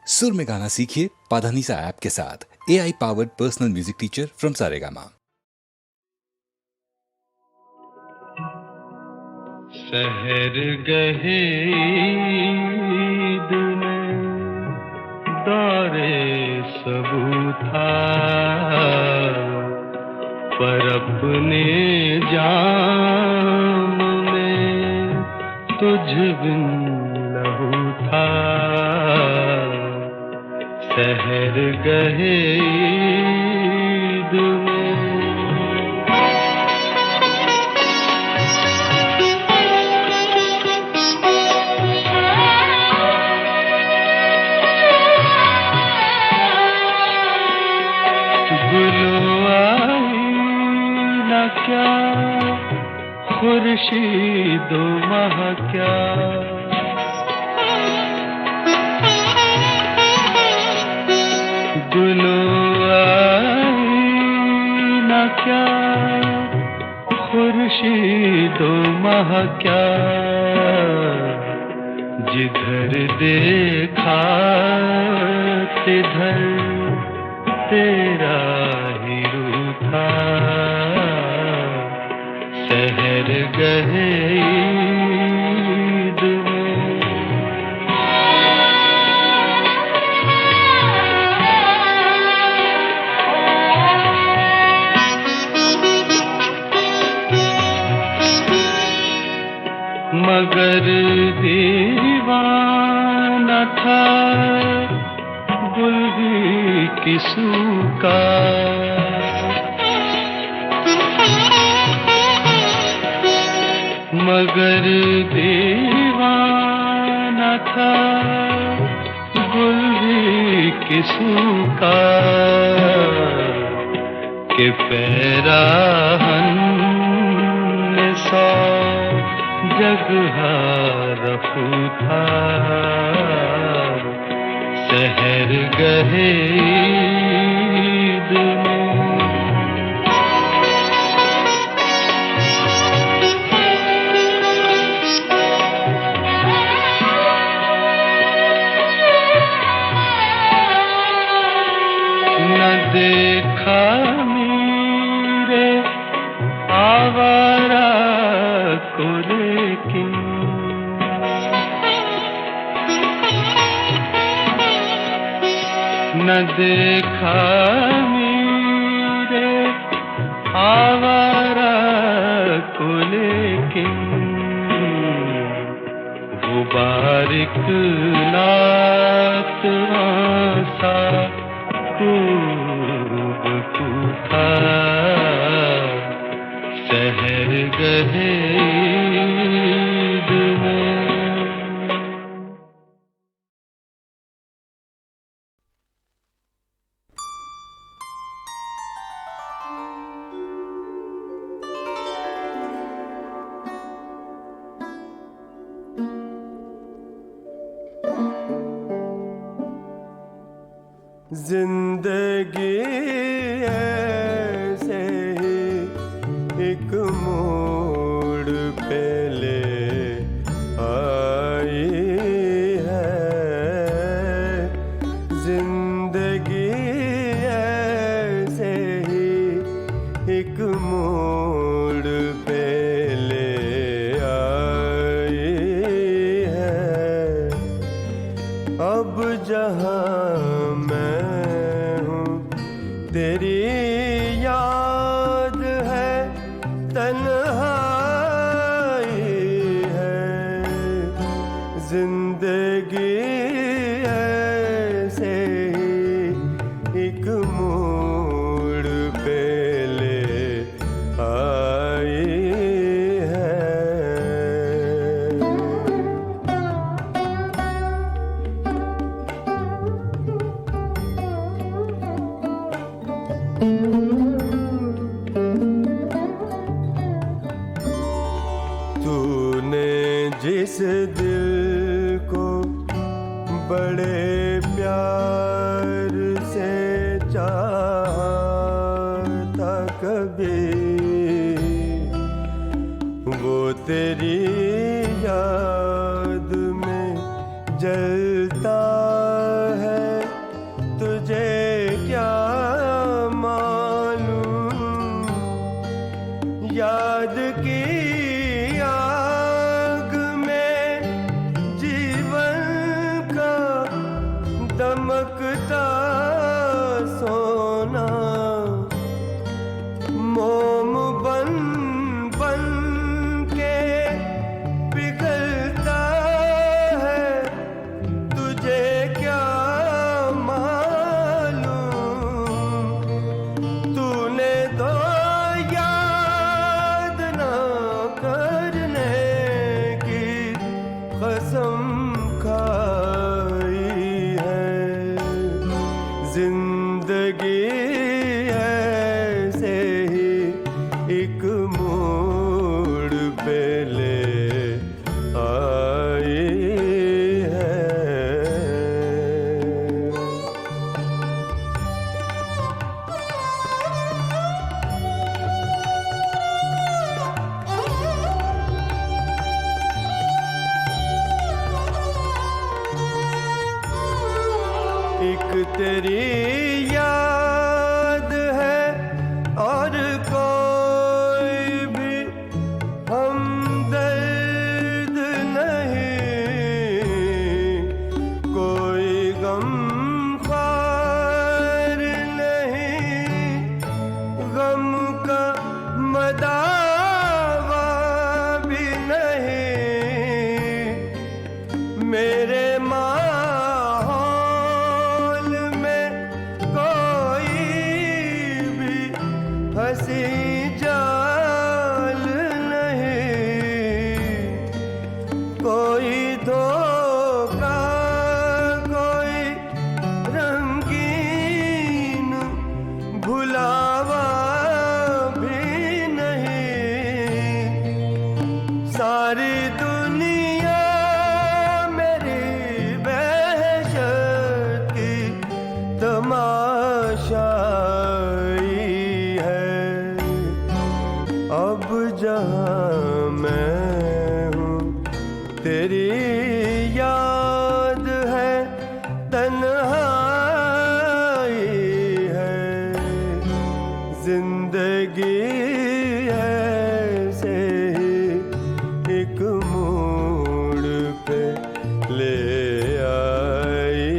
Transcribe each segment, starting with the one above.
सुर में गाना सीखिए पाधानीसा ऐप के साथ। AI powered personal music teacher from Saregama. सहर गहे ईद में दौरे सबू था, पर अपने जाम में तुझ बिन लहू था। सहर गहे ईद में क्या खुर्शीदो माह क्या, गुलो आई न क्या खुर्शीदो माह क्या, जिधर देखा तिधर तेरा ही रूप था। सहर गहे ईद में मगर दीवाना था गुल भी किसू का। मगर दीवाना था गुल भी किसू का, कि पैराहन ने सौ जगह रफू था। सहर गहे ईद में देखा मेरे आवारा को, लेकिन न देखा मेरे आवारा को, लेकिन वो बारिक नात आसा था। सहर गहे ईद में जिंदगी ऐसे ही एक मोड़ पे ले आई है। जिंदगी ऐसे ही एक मोड़ पे ले आई है। अब जहाँ तेरी याद है तन्हाई है। जिंदगी ऐसे ही एक मोड़ पे ले आई है। तूने जिस दिल को बड़े प्यार से चाहा था कभी, वो तेरी याद में जलता है चमकता सोना मोम बन बन के पिघलता है, तुझे क्या मालूम, तूने तो याद ना करने की कसम खाई है। जिंदगी ऐसे ही एक मोड़ पे ले आई है। एक तेरी याद है और कोई भी हमदर्द नहीं, कोई गमख्वार नहीं, गम का मदावा भी नहीं। मेरे माहौल में कोई भी हंसी जाल नहीं, कोई धोखा, कोई रंगीन भुलावा भी नहीं। सारी दुनिया मेरी वहशत की तमाशाई है। अब जहाँ मैं हूँ तेरी याद है, तन्हाई है। जिंदगी ऐसे ही एक मोड़ पे ले आई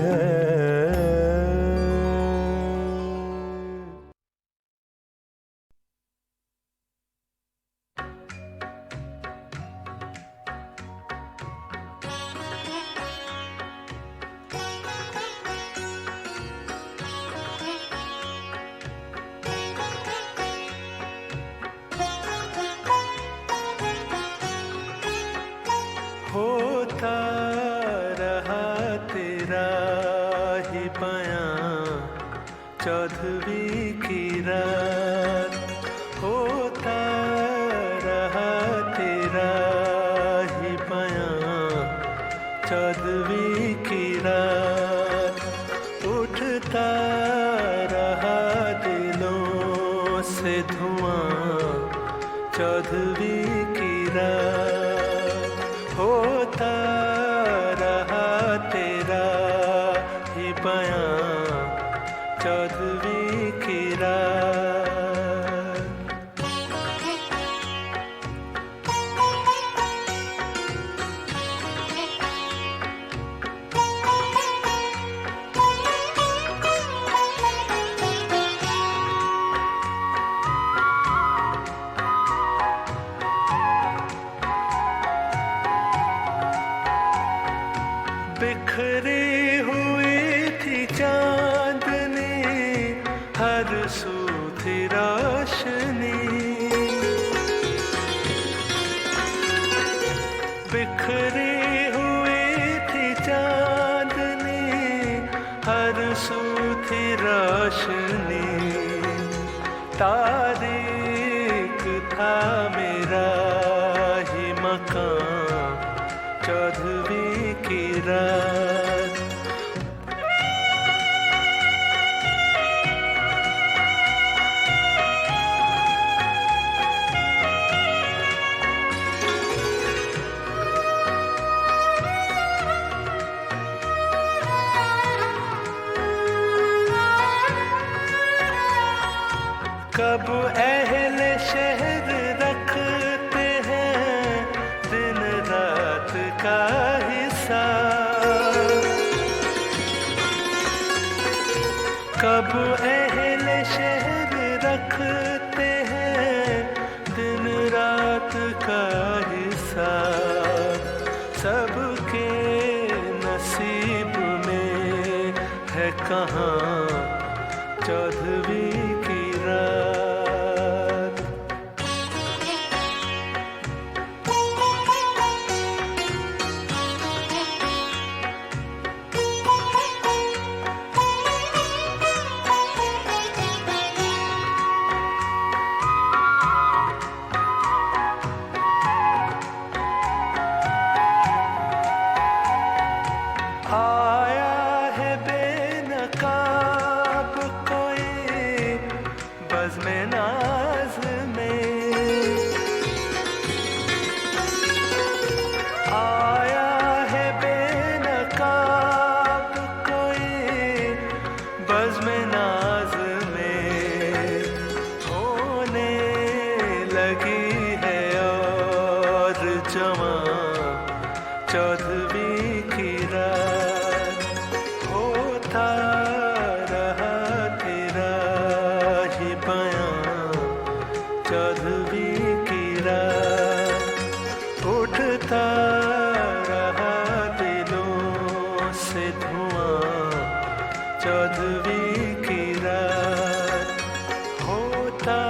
है। होता रहा तेरा ही बयां चौदहवीं की रात, होता रहा तेरा ही बयां चौदहवीं की रात, उठता रहा दिलों से धुआं चौदहवीं की रात, होता रहा तेरा ही बयां चौदहवीं की रात। बिखरी हुई थी चांदनी, हर सू थी रोशनी, बिखरी हुई थी चांदनी, हर सू थी रोशनी। तारीख था मेरा ही मकान चौदहवीं की रात, कब अहले शहर रखते हैं दिन रात का हिसाब, कब अहले शहर रखते हैं दिन रात का हिसाब, सबके नसीब में है कहाँ चौदहवीं की रात। आया है बेनकाब कोई बज़्म-ए नाज़ में, आया है बेनकाब कोई बज़्म-ए नाज़ में, होने लगी है और जवां चौदहवीं की रात। होता रहा तेरा ही बयां चौदहवीं की रात, उठता रहा दिलों से धुआं चौदहवीं की रात, होता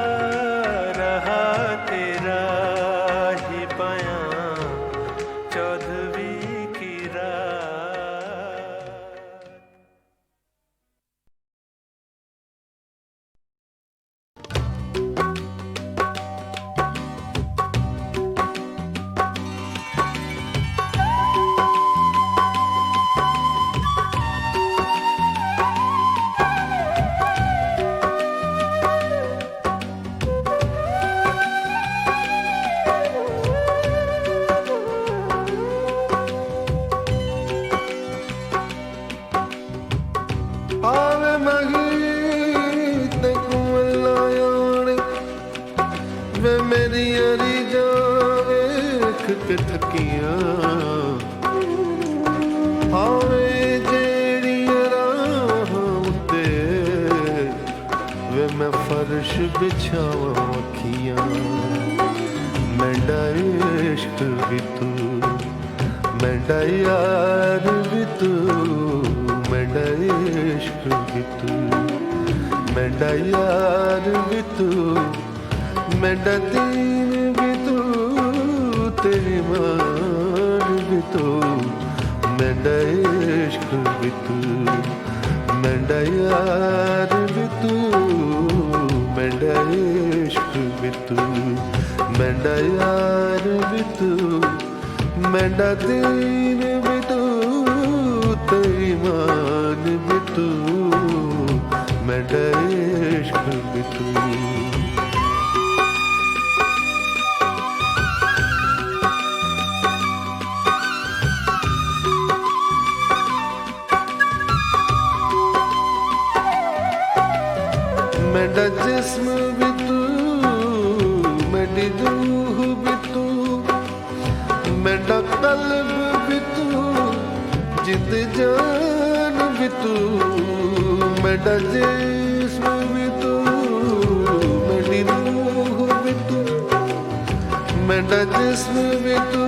रहा तेरा ही बयां चौदहवीं की रात। आवे मगी ते कुमलायाने वे मेरी यारी जावे के थकियां, आवे जेड़ी राह उते वे मैं फर्श बिछावां अखियां, मेरा इश्क भी तू मेरा यार भी तू, मेरा इश्क भी तू मेरा यार भी तू, मेरा दीन भी तू तेरी मान भी तू, मेरा इश्क भी तू मेरा यार भी तू, मेरा इश्क भी तू मेरा यार भी तू, मेरा दीन भी तू तेरी मान भी तू, मेरा इश्क भी तू। मेरा जिस्म भी तू मेरी रूह भी तू, मेरा कल्ब भी तू जिंद जान भी तू, मेरा जिस्म भी तू मेरी रूह भी तू, मेरा जिस्म भी तू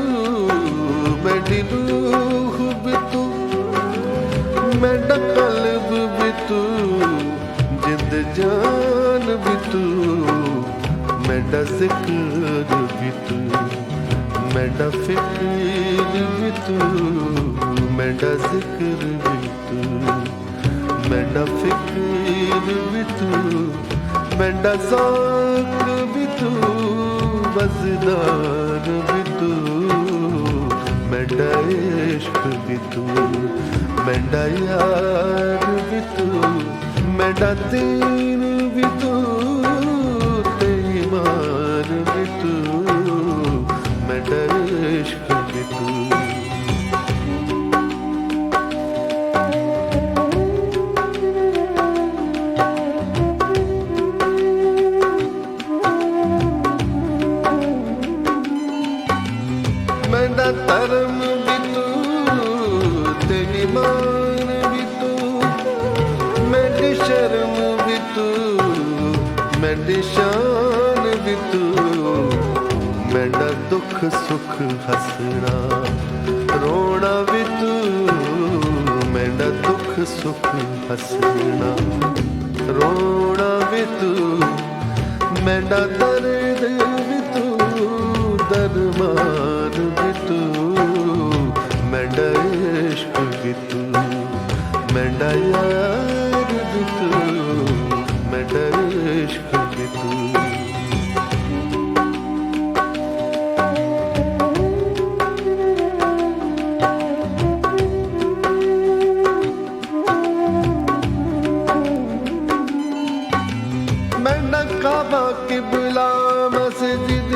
मेरी रूह भी तू, मेरा कल्ब भी तू जिंद जान भी तू, मेरा जिक्र भी तू मेरा फिक्र भी तू, मेरा जिक्र भी तू मेरा फिक्र भी तू, मेरा ज़ौक़ भी तू मज़दार भी तू, मेरा इश्क भी तू मेरा यार भी तू, मेरा दीन भी तू तेरी मान भी तू, मेरा इश्क भी तू। मेरा धर्म भी तू तेरी मान भी तू, मेरी शर्म मैंडी शान भी तू मैंडा दुख सुख हसना रोना भी तू मैंडा दुख सुख हसना रोना भी तू मैंडा दर्द भी तू दरमान भी तू मैंडा इश्क भी तू मैंडा यार भी तू मैंडा इश्क भी तू मैंडा काबा किबला मस्जिद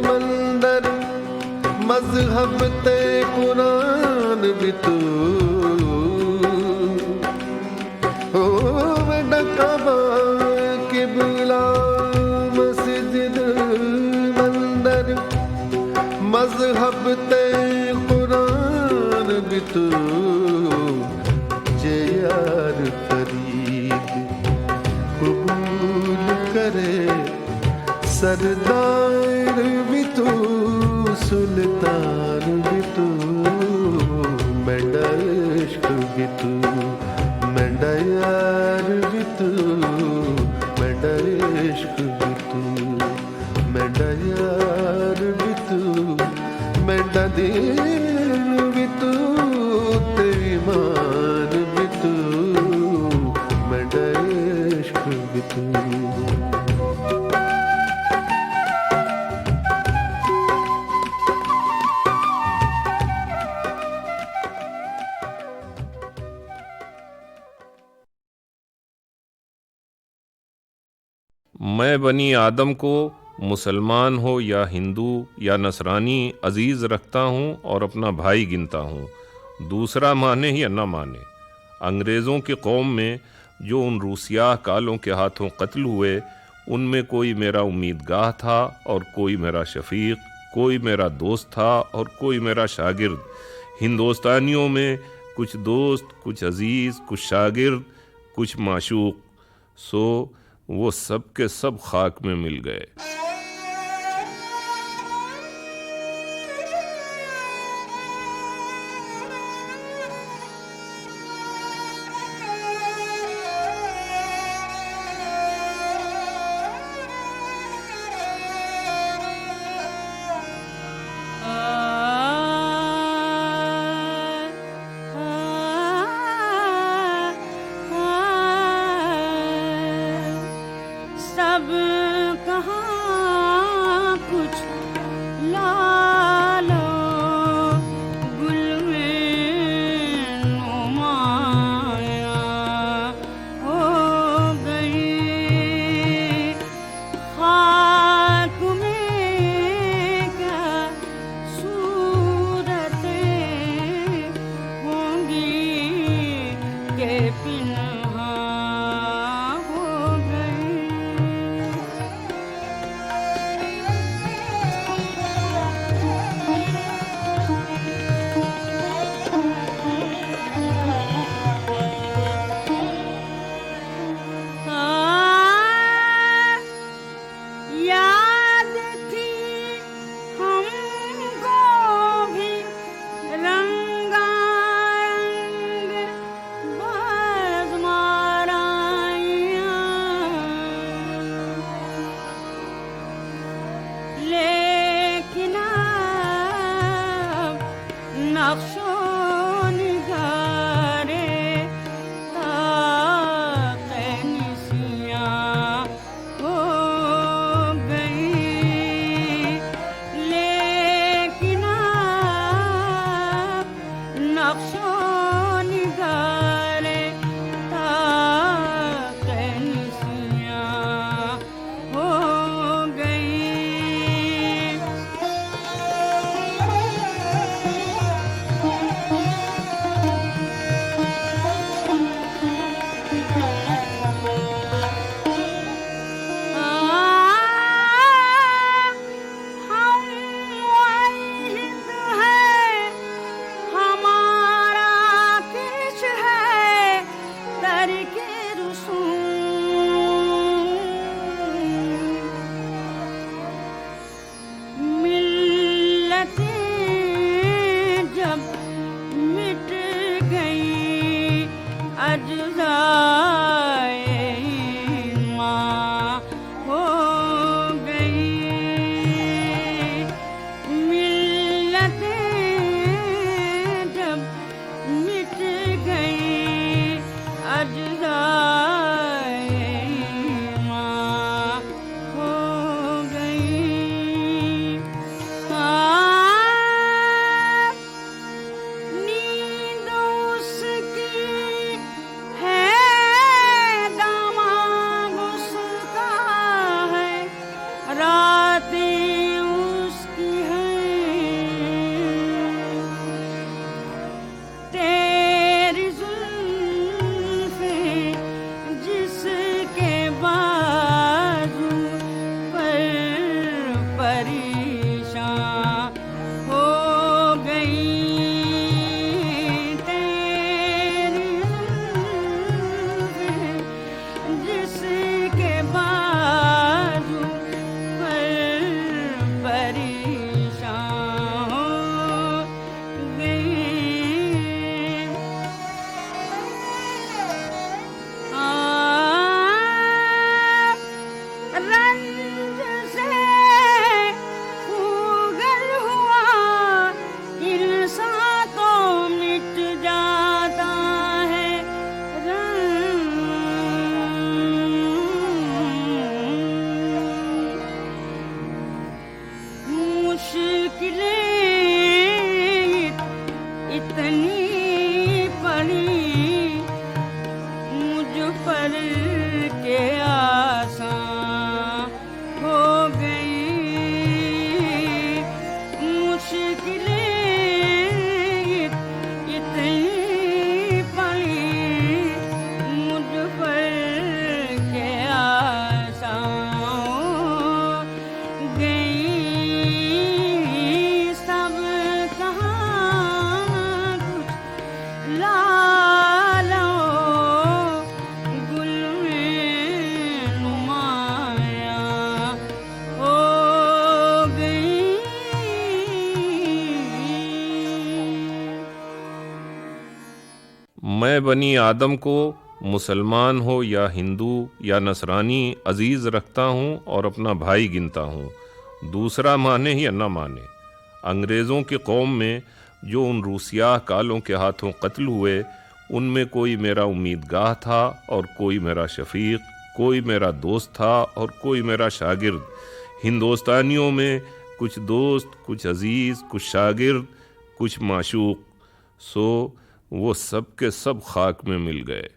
मंदिर मजहब ते कुरान भी तू ओ मैंडा काबा किबला मस्जिद मंदिर मजहब ते कुरान भी तू जे यार फरीद कबूल करे सरदार भी तू सुल्तान भी तू मैंडा इश्क भी तू मैंडा यार भी तू मैंडा इश्क भी तू मैंडा यार भी तू मैंडा दिल भी तू तेरी मान भी तू मैंडा इश्क भी तू मैं बनी आदम को मुसलमान हो या हिंदू या नसरानी अजीज़ रखता हूँ और अपना भाई गिनता हूँ, दूसरा माने या न माने। अंग्रेज़ों की कौम में जो उन रूसियाह कालों के हाथों कत्ल हुए, उनमें कोई मेरा उम्मीदगाह था और कोई मेरा शफीक, कोई मेरा दोस्त था और कोई मेरा शागिर्द। हिंदुस्तानियों में कुछ दोस्त, कुछ अजीज़, कुछ शागिर्द, कुछ माशूक, सो वो सब के सब खाक में मिल गए। सब कहाँ मैं बनी आदम को मुसलमान हो या हिंदू या नसरानी अजीज़ रखता हूँ और अपना भाई गिनता हूँ। दूसरा माने या न माने, अंग्रेज़ों की कौम में जो उन रूसियाह कालों के हाथों कत्ल हुए, उनमें कोई मेरा उम्मीदगाह था और कोई मेरा शफीक, कोई मेरा दोस्त था और कोई मेरा शागिर्द। हिंदुस्तानियों में कुछ दोस्त, कुछ अजीज़, कुछ शागिर्द, कुछ माशूक, सो वो सब के सब खाक में मिल गए।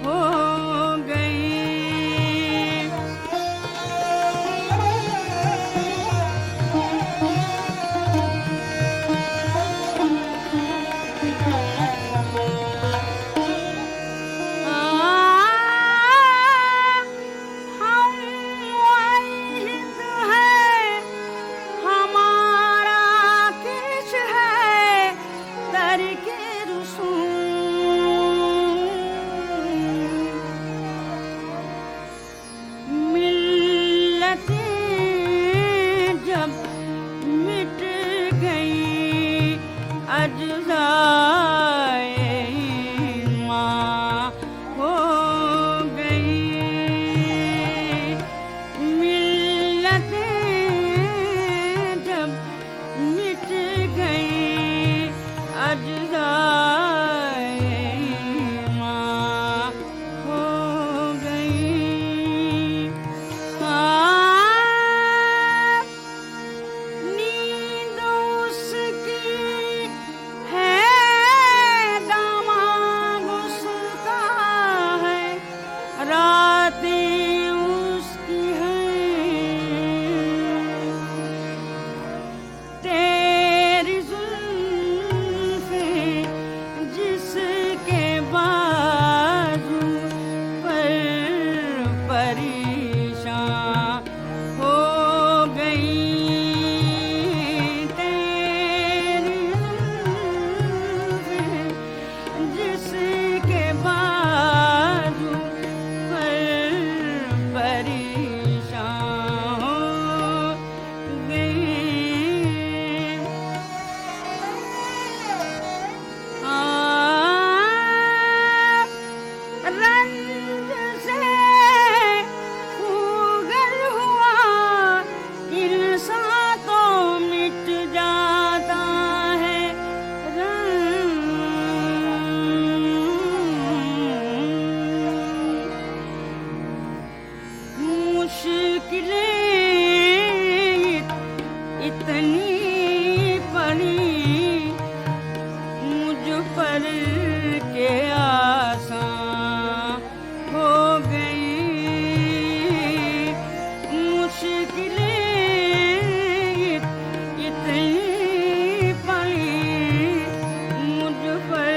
हो गंज से खूगर हुआ इंसान तो मिट जाता है रंग। मुश्किलें इतनी पड़ी मुझ पर के आसान हो गई। मुश्किलें इतनी पड़ी मुझ पर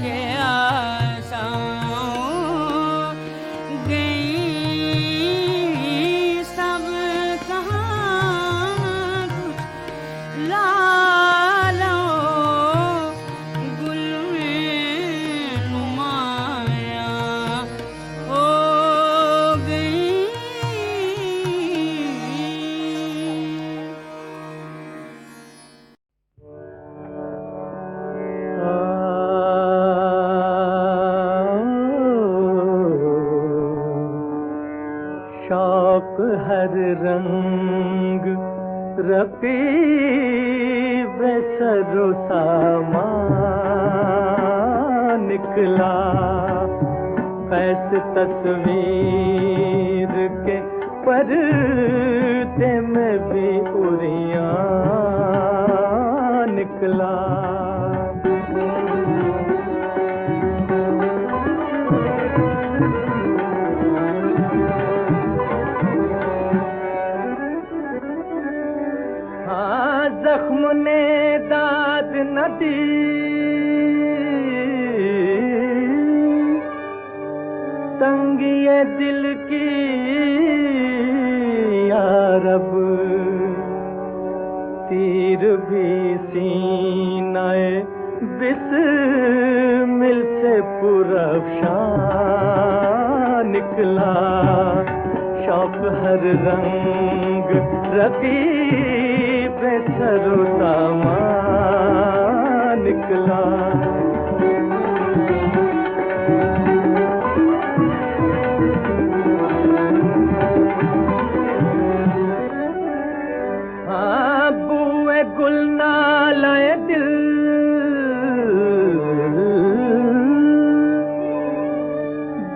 के आसान हो गई। सब कहाँ कुछ लालो गुल में नुमाया हो गई। शौक हर रंग रकीब सरो सामान निकला। कैसे तस्वीर के पर्दे में भी उड़िया निकला। जख्म ने दाद न दी तंगिए दिल की यारब। तीर भी सीनाए बिस्मिल से पुरफ्शान निकला। शौक हर रंग रकीब सरो सामान निकला। हाँ बुए गुल नालाए दिल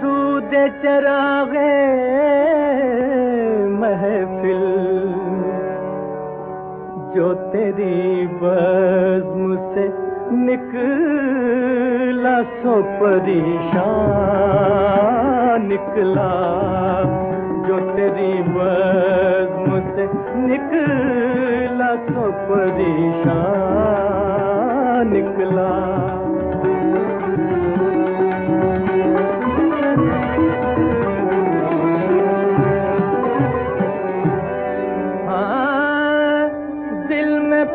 दूध चरागे महफिल। जो तेरी बज़्म से निकला सो परेशान निकला। जो तेरी बज़्म से निकला सो परेशान निकला।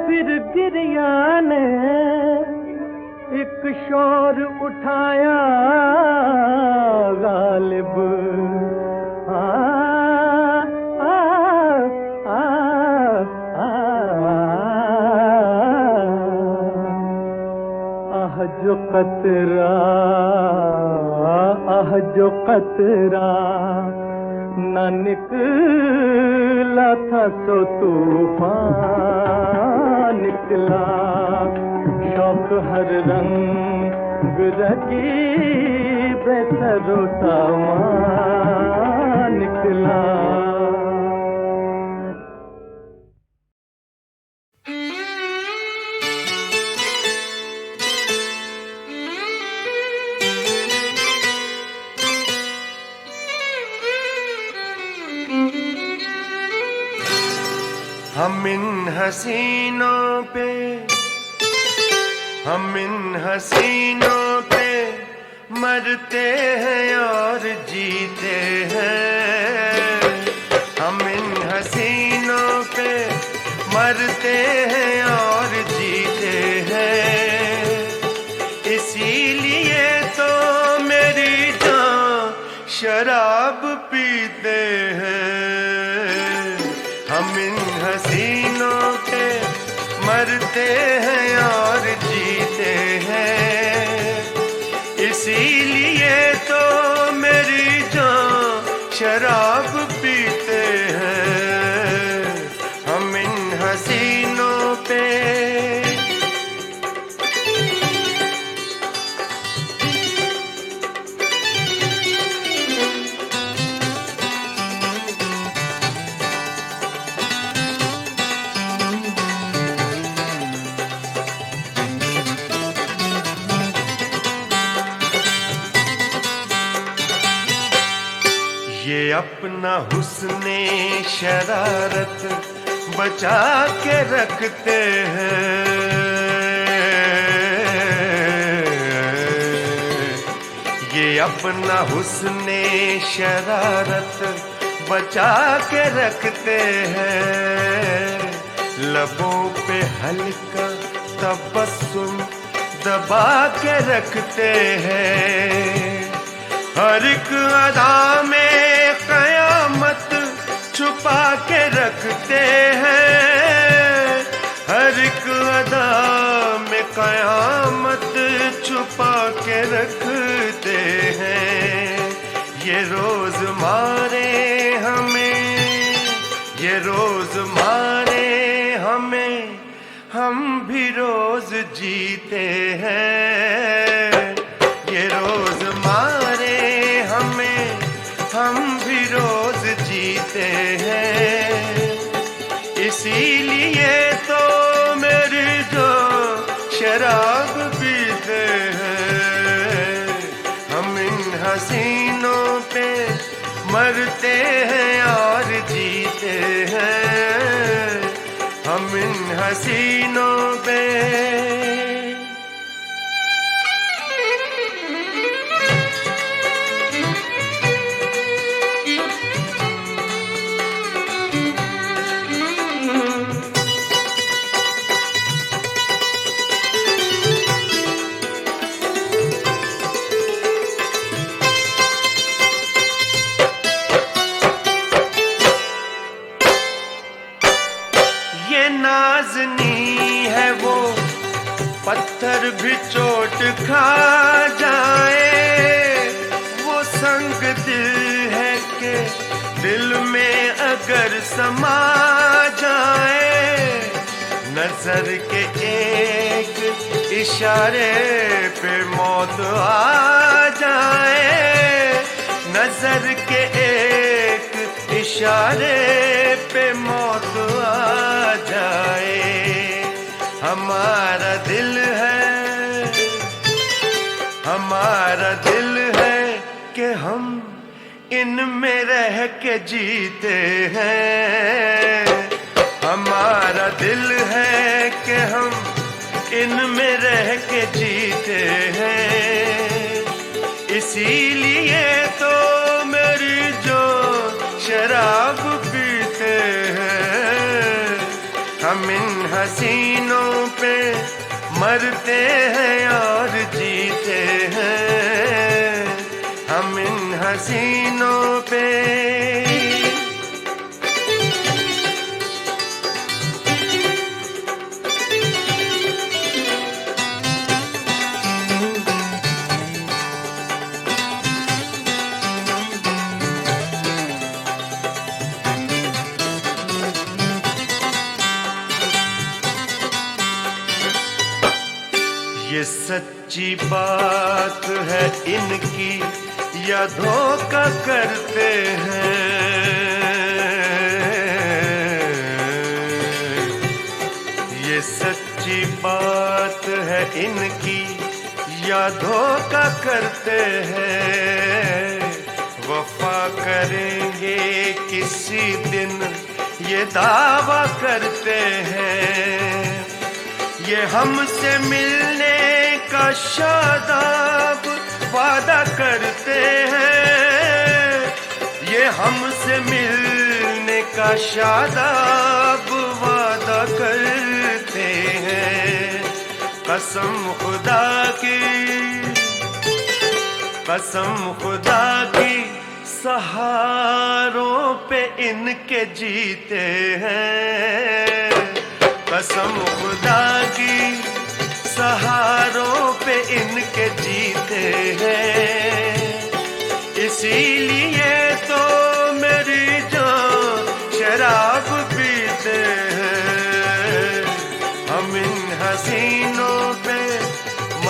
फिर गिरिया ने एक शोर उठाया गालिब। जो कतरा न निकला था सो तूफान निकला। शौक हर रंग रकीब सरो सामान निकला। हम इन हसीनों पे मरते हैं और जीते हैं। हम इन हसीनों पे मरते हैं और जीते हैं। इसीलिए तो मेरी जान शराब पीते हैं। हम इन हसीनों पे मरते हैं और जीते हैं। इसीलिए तो शराब पीते हैं हम इन हसीनों पे। ये अपना हुस्ने शरारत बचा के रखते हैं, ये अपना हुस्ने शरारत बचा के रखते हैं। लबों पे हल्का तबस्सुम दबा के रखते हैं। हर एक अदा में कयामत छुपा के रखते हैं, हर एक अदा में कयामत छुपा के रखते हैं। ये रोज मारे हमें, ये रोज मारे हमें, हम भी रोज जीते हैं। ये रोज मारे हमें, हम भी रोज जीते हैं। इसीलिए तो मेरी जो शराब पीते हैं हम इन हसीनों पे मरते हैं और जीते हैं हम इन हसीनों पे। नाज़नी है वो पत्थर भी चोट खा जाए, वो संग दिल है कि दिल में अगर समा जाए। नजर के एक इशारे पे मौत आ जाए, नजर के एक इशारे पे मौत आ जाए। हमारा दिल है, हमारा दिल है कि हम इनमें रह के जीते हैं। हमारा दिल है कि हम इनमें रह के जीते हैं। इसीलिए तो मेरी जो शराब पीते हैं हम इन हसीनों पे मरते हैं और जीते हैं हम इन हसीनों पे। ये सच्ची बात है इनकी या धोखा करते हैं। ये सच्ची बात है इनकी या धोखा करते हैं। वफा करेंगे किसी दिन ये दावा करते हैं। ये हमसे मिलने का शादाब वादा करते हैं। ये हमसे मिलने का शादाब वादा करते हैं। कसम खुदा की, कसम खुदा की सहारों पे इनके जीते हैं। कसम खुदा की सहारों पे इनके जीते हैं। इसीलिए तो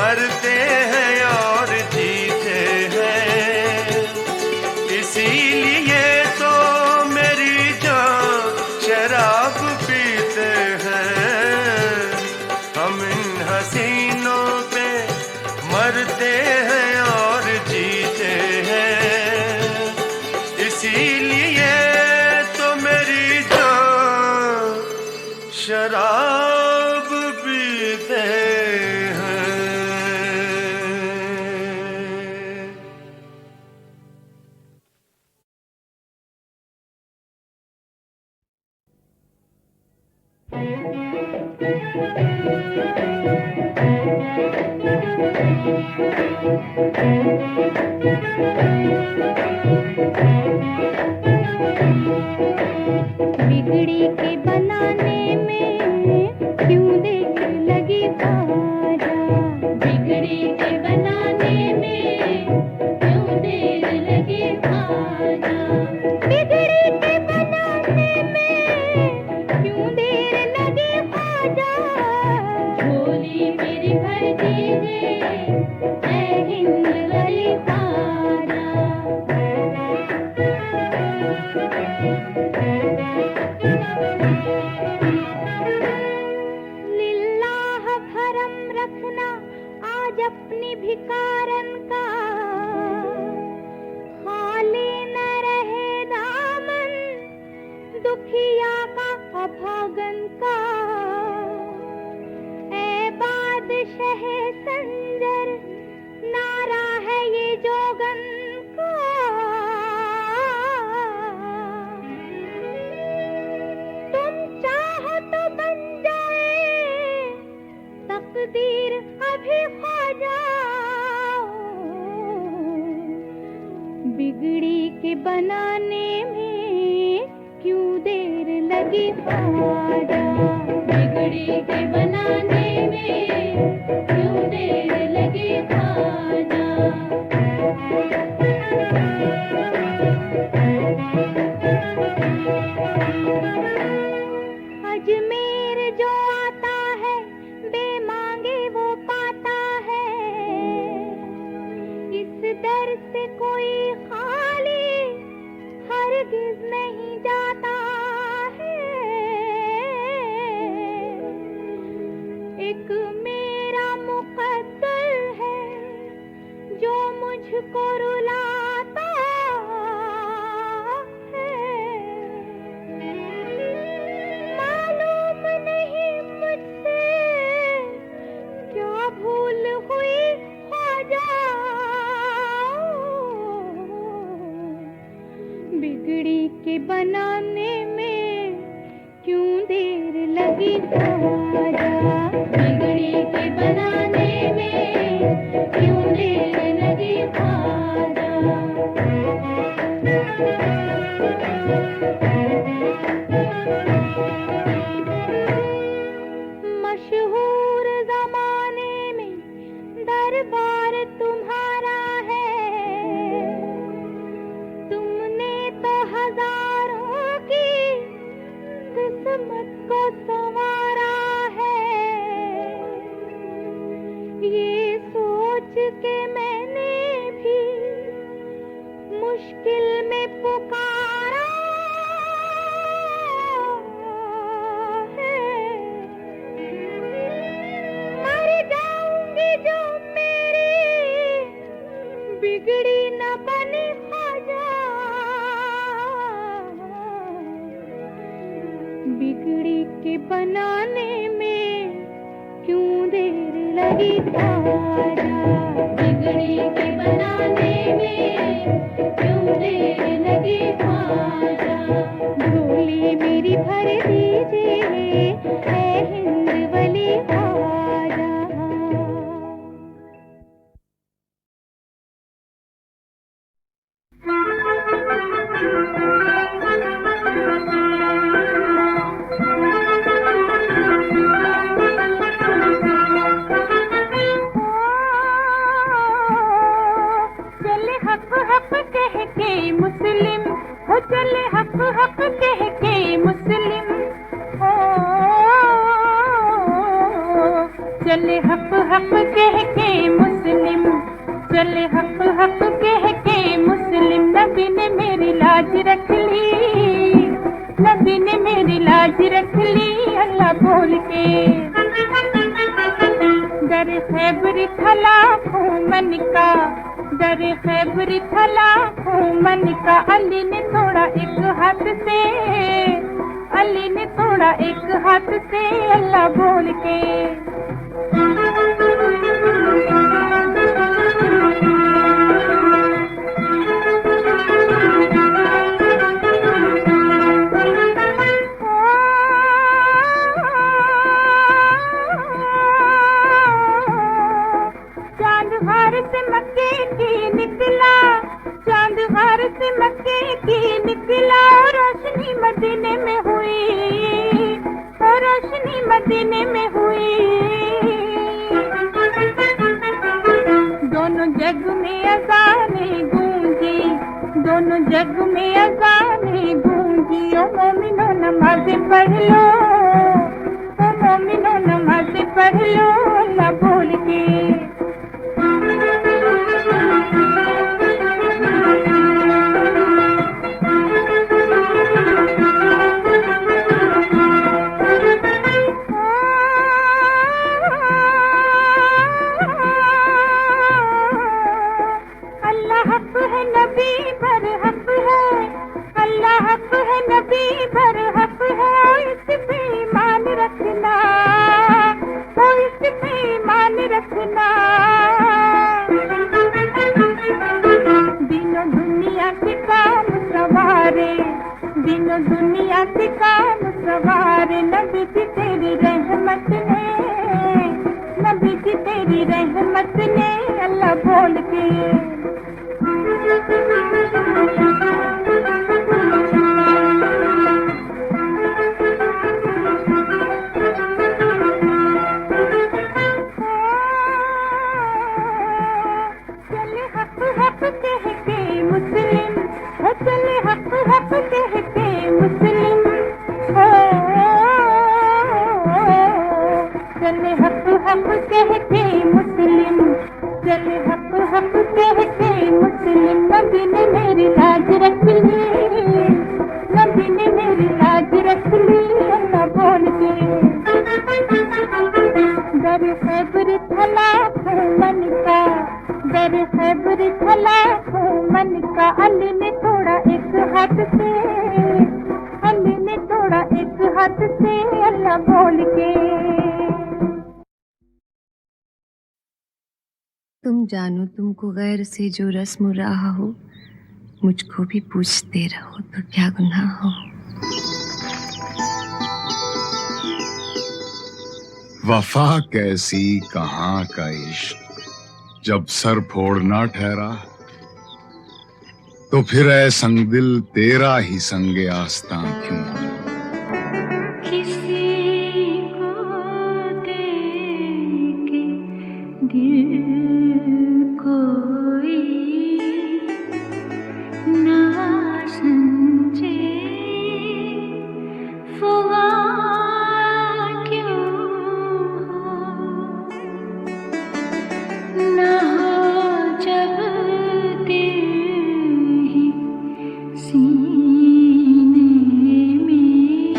मरते हैं और जीते हैं, इसीलिए तो मेरी जान शराब पीते हैं। हम इन हसीनों पे मरते हैं और जीते हैं, इसीलिए तो मेरी जान शराब पीते हैं। बिगड़ी के बनाने में क्यों देर लगी आजा, बिगड़ी के बनाने में क्यों देर लगी आजा, बिगड़ी के बनाने में क्यों देर लगी आजा, झोली मेरी भर दीजिए ऐ हिंद वाली आजा। लिल्लाह भरम रखना आज अपनी भिकारन का, खाली न रहे दामन दुखिया का अभागन का। ऐ बादशाह संजर नारा है ये जोगन का, तुम चाहो तो बन जाए तकदीर अभी ख्वाजा, बिगड़ी के बनाने में क्यों देर लगी ख्वाजा, बिगड़ी के बनाने में क्यों देर लगी ख्वाजा। अजमेर जो आता है बेमांगे वो पाता है, इस दर से कोई खाली हरगिज नहीं जाता है। एक मेरा मुकद्दर है जो मुझको रुलाता मालूम नहीं मुझसे क्या भूल हुई ख्वाजा, बिगड़ी के बनाने में क्यों देर लगी ख्वाजा, बिगड़ी के बनाने में क्यों देर लगी ख्वाजा। मशहूर जमाने में दरबार तुम्हारा है, तुमने तो हजारों की किस्मत को संवारा है। ये सोच के मैंने भी मुश्किल में पुकारा जो मेरी बिगड़ी न बनी ख्वाजा, बिगड़ी के बनाने में क्यों देर लगी ख्वाजा, बिगड़ी के बनाने में क्यों देर लगी ख्वाजा। झोली मेरी भर दीजिए ऐ हिंद वाली ख्वाजा। चले हक हक कह के मुस्लिम, चले हक हक कह के मुस्लिम। नबी ने मेरी लाज रख ली, नबी ने मेरी लाज रख ली, अल्लाह बोल के। दर खैबर था लाखों मन का, दर खैबर था लाखों मन का। अली ने तोड़ा एक हाथ से, अली ने तोड़ा एक हाथ से, अल्लाह बोल के। से मक्के की निकला, रोशनी मदीने में हुई, रोशनी मदीने में हुई। दोनों जग में अज़ानें गूंजी, दोनों जग में अज़ानें गूंजी। ओ मोमिनो नमाज़ पढ़ लो, ओ मोमिनो नमाज़ पढ़ लो, अल्लाह बोल के। दिनों दुनिया के काम सवारे, नबी जी तेरी रहमत ने, नबी जी तेरी रहमत ने, अल्लाह बोल के। चले हक हक कह के मुस्लिम, चले हक हक कह के मुस्लिम। चले हक हक कह के मुस्लिम, चले हक हक कह के मुस्लिम। नबी ने मेरी लाज रख ली, नबी ने मेरी लाज रख ली, अल्लाह बोल के। दर खैबर था लाखों मन का, दर खैबर था लाखों मन का। अली ने तोड़ा एक हाथ से, अली ने तोड़ा एक हाथ से, अल्लाह बोल के। तुम जानो तुमको गैर से जो रस्म रहा हो, मुझको भी पूछते रहो तो क्या गुनाह हो। वफा कैसी कहाँ का इश्क, जब सर फोड़ना ठहरा, तो फिर ऐ संगदिल तेरा ही संगे आस्तां क्यों। किसी को दे के दिल कोई ना समझे, फुगा क्यों हो, ना हो जब दिल ही सीने में,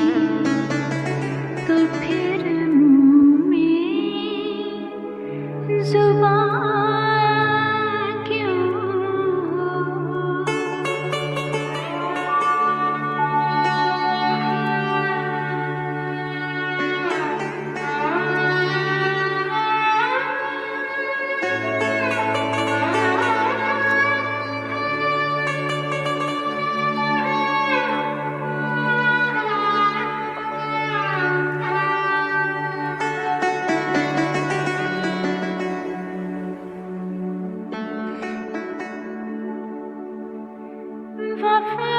तो फिर मुँह में जुबान क्यों वफा